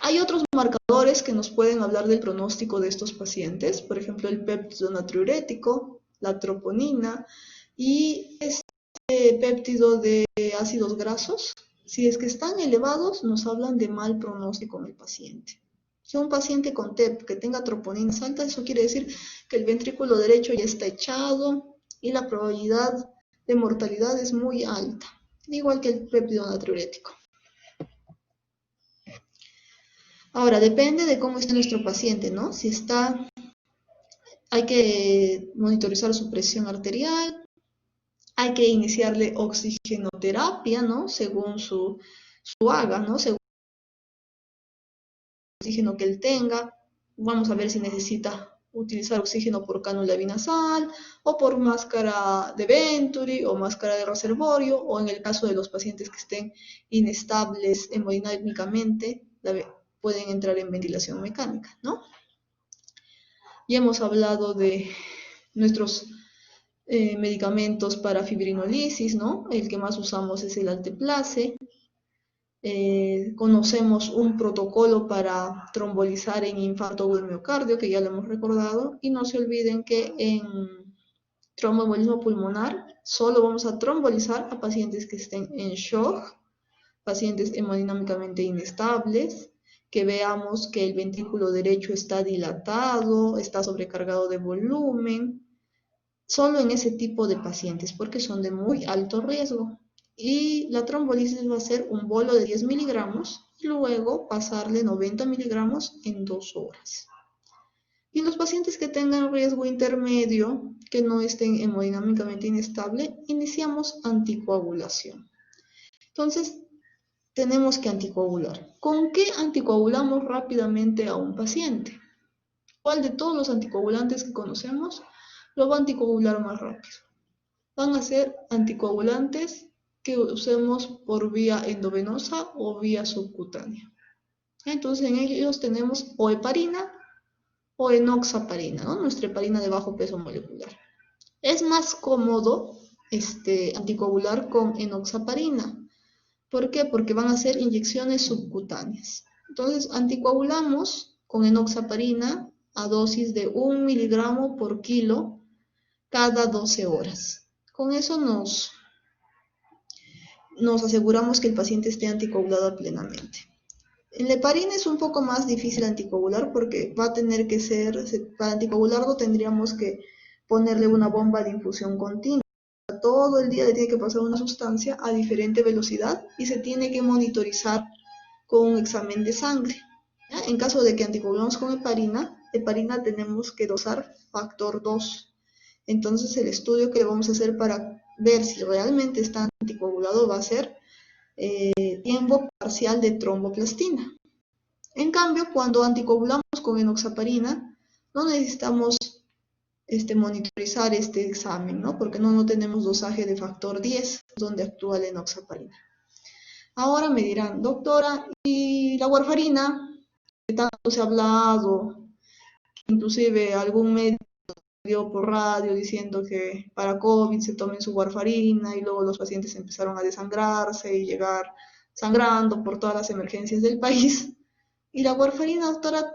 Hay otros marcadores que nos pueden hablar del pronóstico de estos pacientes, por ejemplo, el péptido natriurético, la troponina y este péptido de ácidos grasos. Si es que están elevados, nos hablan de mal pronóstico en el paciente. Si un paciente con TEP que tenga troponinas altas, eso quiere decir que el ventrículo derecho ya está echado y la probabilidad de mortalidad es muy alta, igual que el péptido natriurético. Ahora, depende de cómo esté nuestro paciente, ¿no? Si está, hay que monitorizar su presión arterial, hay que iniciarle oxigenoterapia, ¿no? Según su AGA, ¿no? Según el oxígeno que él tenga. Vamos a ver si necesita utilizar oxígeno por cánula binasal, o por máscara de Venturi, o máscara de reservorio, o en el caso de los pacientes que estén inestables hemodinámicamente, pueden entrar en ventilación mecánica, ¿no? Ya hemos hablado de nuestros medicamentos para fibrinolisis, ¿no? El que más usamos es el Alteplase. Conocemos un protocolo para trombolizar en infarto del miocardio, que ya lo hemos recordado, y no se olviden que en tromboembolismo pulmonar solo vamos a trombolizar a pacientes que estén en shock, pacientes hemodinámicamente inestables, que veamos que el ventrículo derecho está dilatado, está sobrecargado de volumen, solo en ese tipo de pacientes, porque son de muy alto riesgo. Y la trombolisis va a ser un bolo de 10 miligramos, y luego pasarle 90 miligramos en 2 horas. Y los pacientes que tengan riesgo intermedio, que no estén hemodinámicamente inestable, iniciamos anticoagulación. Entonces, tenemos que anticoagular. ¿Con qué anticoagulamos rápidamente a un paciente? ¿Cuál de todos los anticoagulantes que conocemos lo va a anticoagular más rápido? Van a ser anticoagulantes que usemos por vía endovenosa o vía subcutánea. Entonces, en ellos tenemos o heparina o enoxaparina, ¿no? Nuestra heparina de bajo peso molecular. Es más cómodo anticoagular con enoxaparina. ¿Por qué? Porque van a ser inyecciones subcutáneas. Entonces, anticoagulamos con enoxaparina a dosis de 1 miligramo por kilo cada 12 horas. Con eso nos aseguramos que el paciente esté anticoagulado plenamente. En la heparina es un poco más difícil anticoagular porque va a tener que ser, para anticoagularlo tendríamos que ponerle una bomba de infusión continua. Todo el día le tiene que pasar una sustancia a diferente velocidad y se tiene que monitorizar con un examen de sangre. ¿Ya? En caso de que anticoagulemos con heparina tenemos que dosar factor 2. Entonces el estudio que vamos a hacer para ver si realmente está anticoagulado va a ser tiempo parcial de tromboplastina. En cambio, cuando anticoagulamos con enoxaparina, no necesitamos monitorizar este examen, ¿no? Porque no tenemos dosaje de factor 10, donde actúa la enoxaparina. Ahora me dirán, doctora, ¿y la warfarina? Que tanto se ha hablado, inclusive algún médico dio por radio diciendo que para COVID se tomen su warfarina y luego los pacientes empezaron a desangrarse y llegar sangrando por todas las emergencias del país. ¿Y la warfarina, doctora,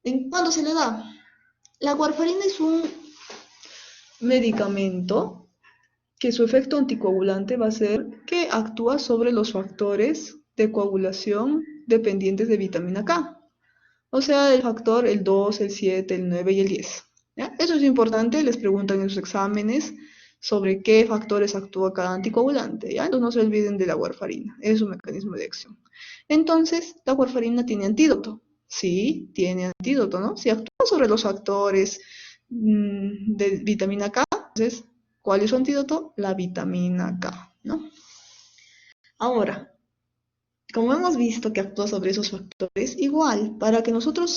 en cuándo se le da? La warfarina es un medicamento que su efecto anticoagulante va a ser que actúa sobre los factores de coagulación dependientes de vitamina K. O sea, el factor el 2, el 7, el 9 y el 10. ¿Ya? Eso es importante, les preguntan en sus exámenes sobre qué factores actúa cada anticoagulante. ¿Ya? Entonces no se olviden de la warfarina, es su mecanismo de acción. Entonces, la warfarina tiene antídoto. Sí, tiene antídoto, ¿no? Si actúa sobre los factores de vitamina K, entonces, ¿cuál es su antídoto? La vitamina K, ¿no? Ahora, como hemos visto que actúa sobre esos factores, igual, para que nosotros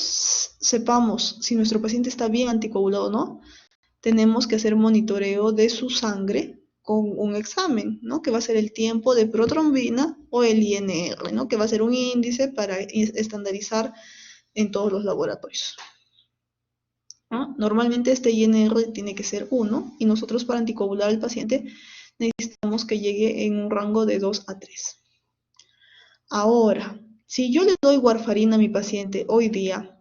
sepamos si nuestro paciente está bien anticoagulado o no, tenemos que hacer monitoreo de su sangre con un examen, ¿no? Que va a ser el tiempo de protrombina o el INR, ¿no? Que va a ser un índice para estandarizar en todos los laboratorios. ¿No? Normalmente este INR tiene que ser 1 y nosotros para anticoagular al paciente necesitamos que llegue en un rango de 2 a 3. Ahora, si yo le doy warfarina a mi paciente hoy día,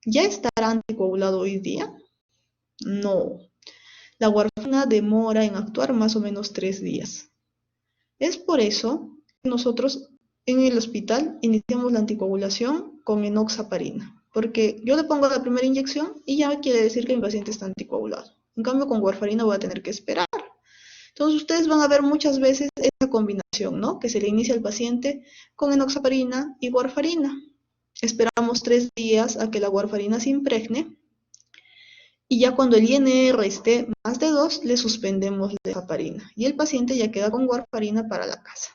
¿ya estará anticoagulado hoy día? No. La warfarina demora en actuar más o menos 3 días. Es por eso que nosotros en el hospital iniciamos la anticoagulación con enoxaparina, porque yo le pongo la primera inyección y ya quiere decir que mi paciente está anticoagulado. En cambio, con warfarina voy a tener que esperar. Entonces, ustedes van a ver muchas veces esa combinación, ¿no? Que se le inicia al paciente con enoxaparina y warfarina. Esperamos 3 días a que la warfarina se impregne y ya cuando el INR esté más de 2, le suspendemos la heparina y el paciente ya queda con warfarina para la casa.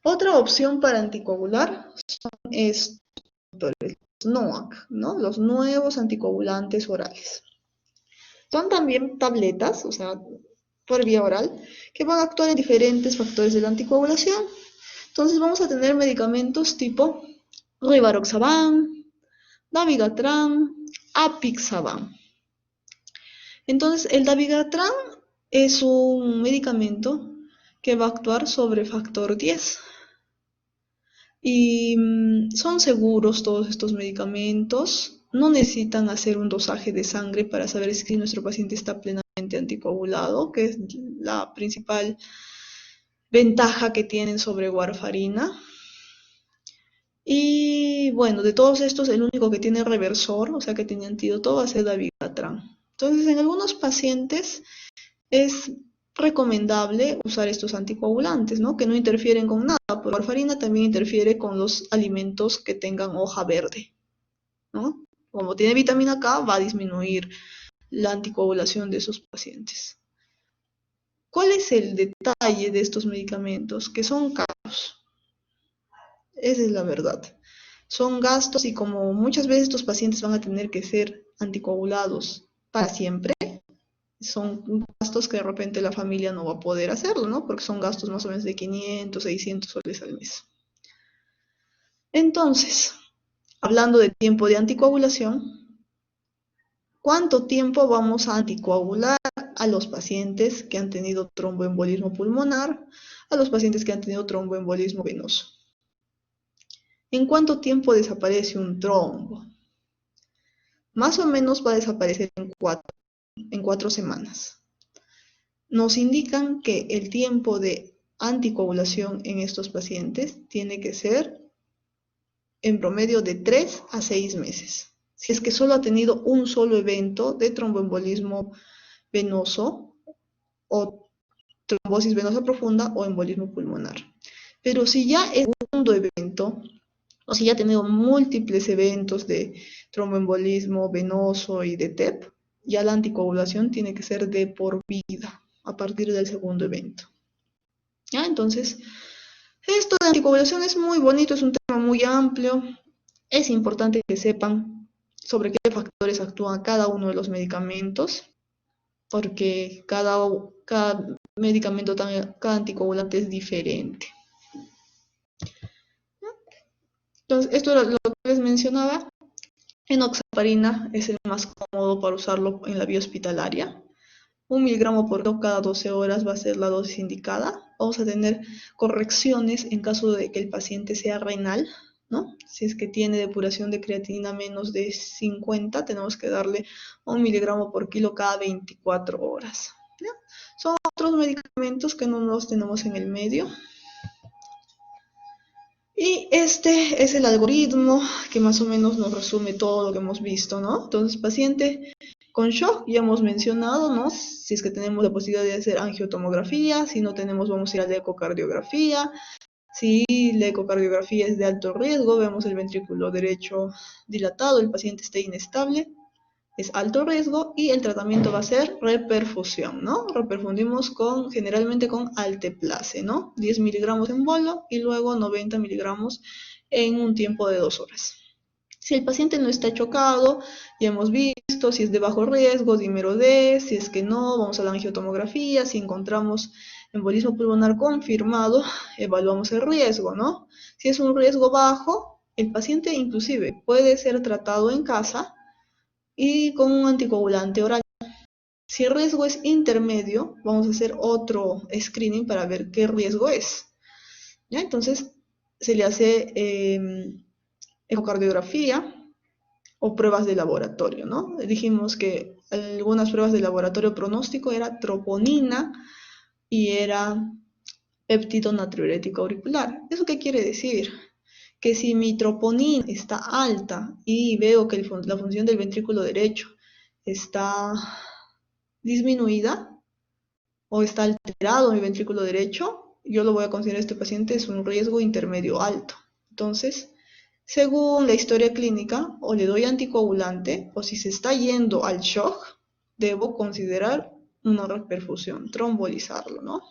Otra opción para anticoagular son estos NOAC, ¿no? Los nuevos anticoagulantes orales. Son también tabletas, o sea, por vía oral, que van a actuar en diferentes factores de la anticoagulación. Entonces vamos a tener medicamentos tipo rivaroxaban, dabigatran, apixaban. Entonces el dabigatran es un medicamento que va a actuar sobre factor 10. Y son seguros todos estos medicamentos, no necesitan hacer un dosaje de sangre para saber si nuestro paciente está plenamente anticoagulado, que es la principal ventaja que tienen sobre warfarina. Y bueno, de todos estos, el único que tiene reversor, o sea que tiene antídoto, va a ser dabigatran. Entonces, en algunos pacientes es recomendable usar estos anticoagulantes, ¿no? Que no interfieren con nada, porque la warfarina también interfiere con los alimentos que tengan hoja verde, ¿no? Como tiene vitamina K, va a disminuir la anticoagulación de esos pacientes. ¿Cuál es el detalle de estos medicamentos? Que son caros. Esa es la verdad. Son gastos y como muchas veces estos pacientes van a tener que ser anticoagulados para siempre, son gastos que de repente la familia no va a poder hacerlo, ¿no? Porque son gastos más o menos de 500, 600 soles al mes. Entonces, hablando de tiempo de anticoagulación, ¿cuánto tiempo vamos a anticoagular a los pacientes que han tenido tromboembolismo pulmonar, a los pacientes que han tenido tromboembolismo venoso? ¿En cuánto tiempo desaparece un trombo? Más o menos va a desaparecer en 4 semanas. Nos indican que el tiempo de anticoagulación en estos pacientes tiene que ser en promedio de 3 a 6 meses. Si es que solo ha tenido un solo evento de tromboembolismo venoso o trombosis venosa profunda o embolismo pulmonar. Pero si ya es un segundo evento, o si ya ha tenido múltiples eventos de tromboembolismo venoso y de TEP, ya la anticoagulación tiene que ser de por vida a partir del segundo evento. ¿Ya? Entonces, esto de anticoagulación es muy bonito, es un tema muy amplio. Es importante que sepan sobre qué factores actúan cada uno de los medicamentos, porque cada medicamento, cada anticoagulante es diferente. Entonces, esto era lo que les mencionaba. Enoxaparina es el más cómodo para usarlo en la vía hospitalaria. 1 miligramo por cada 12 horas va a ser la dosis indicada. Vamos a tener correcciones en caso de que el paciente sea renal, ¿no? Si es que tiene depuración de creatinina menos de 50, tenemos que darle 1 miligramo por kilo cada 24 horas. ¿Ya? Son otros medicamentos que no los tenemos en el medio. Y este es el algoritmo que más o menos nos resume todo lo que hemos visto, ¿no? Entonces, paciente con shock, ya hemos mencionado, ¿no? Si es que tenemos la posibilidad de hacer angiotomografía, si no tenemos, vamos a ir a la ecocardiografía. Si la ecocardiografía es de alto riesgo, vemos el ventrículo derecho dilatado, el paciente está inestable, es alto riesgo y el tratamiento va a ser reperfusión, ¿no? Reperfundimos generalmente con alteplase, ¿no? 10 miligramos en bolo y luego 90 miligramos en un tiempo de 2 horas. Si el paciente no está chocado, ya hemos visto si es de bajo riesgo, dímero D, si es que no, vamos a la angiotomografía, si encontramos embolismo pulmonar confirmado, evaluamos el riesgo, ¿no? Si es un riesgo bajo, el paciente inclusive puede ser tratado en casa y con un anticoagulante oral. Si el riesgo es intermedio, vamos a hacer otro screening para ver qué riesgo es. ¿Ya? Entonces, se le hace ecocardiografía o pruebas de laboratorio, ¿no? Dijimos que algunas pruebas de laboratorio pronóstico era troponina y era péptido natriurético auricular. ¿Eso qué quiere decir? Que si mi troponina está alta y veo que la función del ventrículo derecho está disminuida o está alterado mi ventrículo derecho, yo lo voy a considerar este paciente es un riesgo intermedio alto. Entonces, según la historia clínica, o le doy anticoagulante, o si se está yendo al shock, debo considerar una reperfusión, trombolizarlo, ¿no?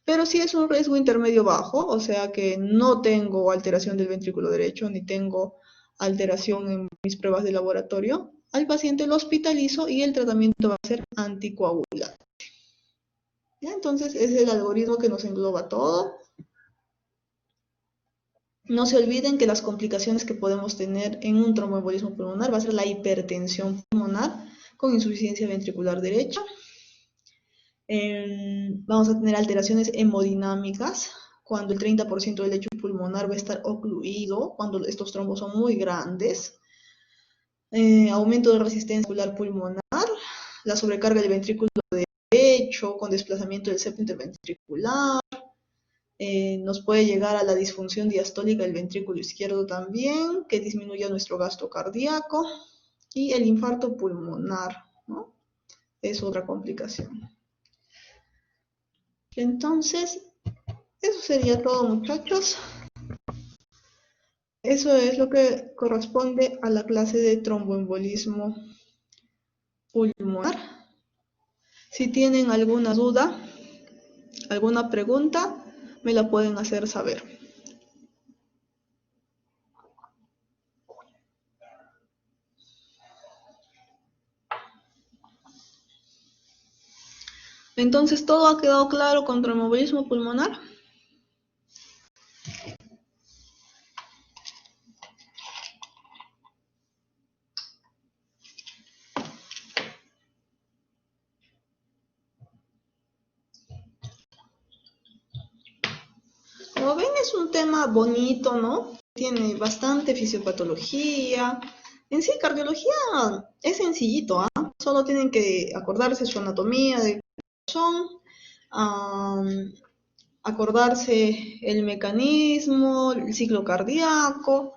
Pero si es un riesgo intermedio bajo, o sea que no tengo alteración del ventrículo derecho, ni tengo alteración en mis pruebas de laboratorio, al paciente lo hospitalizo y el tratamiento va a ser anticoagulante. ¿Ya? Entonces, ese es el algoritmo que nos engloba todo. No se olviden que las complicaciones que podemos tener en un tromboembolismo pulmonar va a ser la hipertensión pulmonar con insuficiencia ventricular derecha. Vamos a tener alteraciones hemodinámicas cuando el 30% del lecho pulmonar va a estar ocluido, cuando estos trombos son muy grandes. Aumento de resistencia vascular pulmonar, la sobrecarga del ventrículo derecho con desplazamiento del septo interventricular. Nos puede llegar a la disfunción diastólica del ventrículo izquierdo también, que disminuya nuestro gasto cardíaco, y el infarto pulmonar, ¿no? Es otra complicación. Entonces, eso sería todo, muchachos. eso es lo que corresponde a la clase de tromboembolismo pulmonar. Si tienen alguna duda, alguna pregunta, me la pueden hacer saber. Entonces, ¿todo ha quedado claro con tromboembolismo pulmonar? Como ven, es un tema bonito, ¿no? Tiene bastante fisiopatología. En sí, cardiología es sencillito, ¿ah? Solo tienen que acordarse su anatomía del corazón, am, acordarse el mecanismo, el ciclo cardíaco,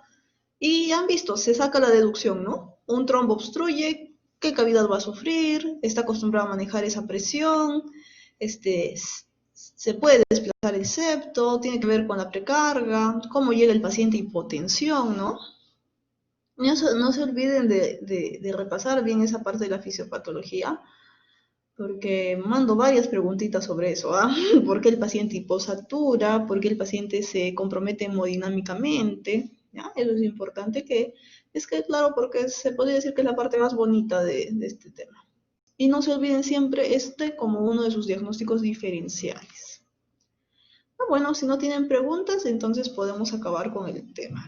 y han visto, se saca la deducción, ¿no? Un trombo obstruye, ¿qué cavidad va a sufrir? Está acostumbrado a manejar esa presión, se puede desplazar el septo, tiene que ver con la precarga, cómo llega el paciente a hipotensión, ¿no? No se olviden de repasar bien esa parte de la fisiopatología, porque mando varias preguntitas sobre eso, ¿ah? ¿Por qué el paciente hiposatura? ¿Por qué el paciente se compromete hemodinámicamente? ¿Ya? Eso es importante que es que, claro, porque se podría decir que es la parte más bonita de este tema. Y no se olviden siempre como uno de sus diagnósticos diferenciales. Bueno, si no tienen preguntas, entonces podemos acabar con el tema.